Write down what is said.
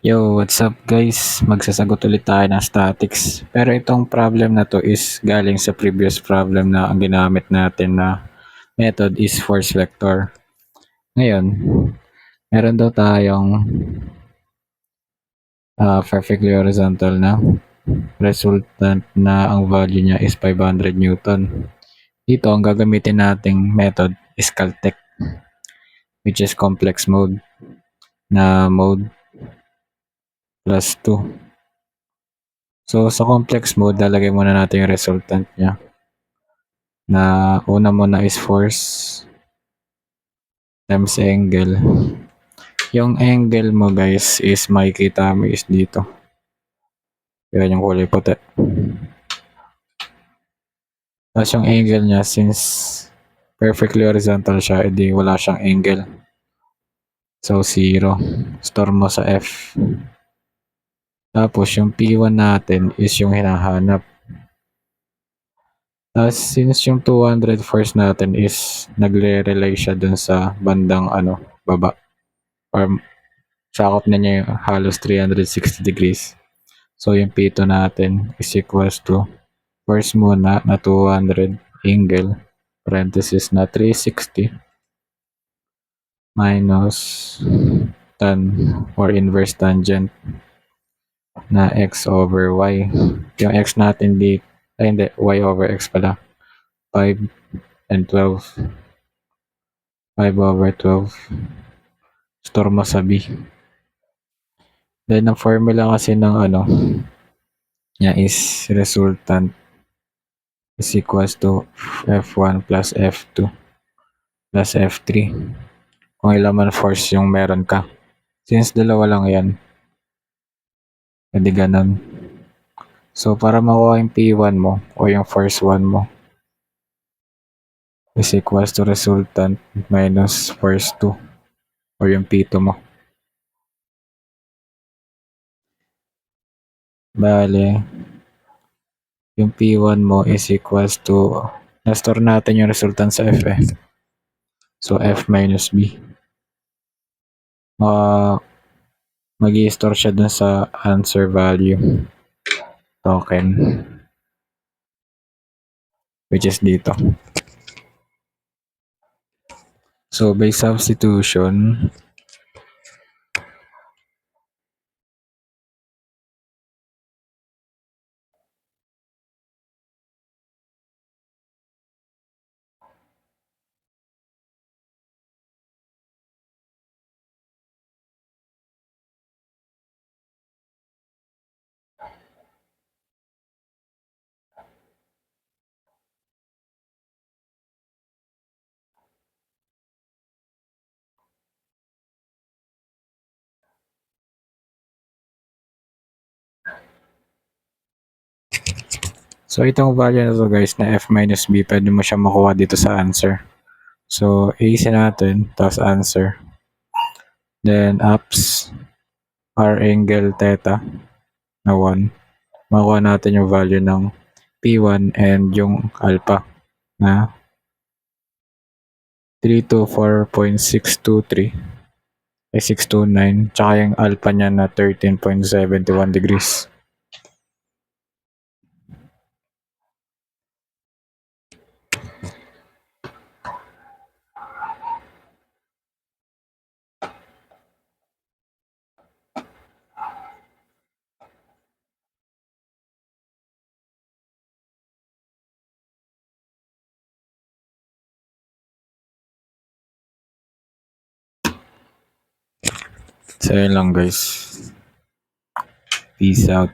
Yo, what's up guys? Magsasagot ulit tayo ng statics. Pero itong problem na to is galing sa previous problem na ang ginamit natin na method is force vector. Ngayon, meron daw tayong perfectly horizontal na resultant na ang value niya is 500 Newton. Dito, ang gagamitin nating method is Caltech, which is complex mode na mode plus 2. So, sa complex mode, lalagay muna natin yung resultant niya. Na una muna is force times angle. Yung angle mo guys is makikita mo is dito. Yan yung kulay puti. Tapos yung angle niya, since perfectly horizontal siya, edi wala siyang angle. So 0. Store mo sa F. Tapos yung P1 natin is yung hinahanap. Tapos since yung 200 force natin is nagle-relay siya dun sa bandang baba. Or sakop na niya yung halos 360 degrees. So yung P2 natin is equals to force muna na 200 angle parenthesis na 360 minus tan or inverse tangent na x over y. Yung x natin hindi, y over x pala. 5 and 12. 5 over 12. Store mo sa B. Then ang formula kasi ng niya is resultant is equals to F1 plus F2 plus F3 kung ilan man force yung meron ka. Since dalawa lang yan, hindi ganun. So, para makuha yung P1 mo o yung force 1 mo is equals to resultant minus force 2 o yung P2 mo. Bale, yung P1 mo is equals to, na-store natin yung resultant sa F eh. So, F minus B. Mag-i-store siya dun sa answer value token, which is dito. So, by substitution, so itong value na to guys na F minus B, pwede mo siya makuha dito sa answer. So, AC natin, tapos answer. Then, apps, R angle theta na 1. Makuha natin yung value ng P1 and yung alpha na 324.623 ay 629, tsaka yung alpha niya na 13.71 degrees. So, yun lang guys. Peace out.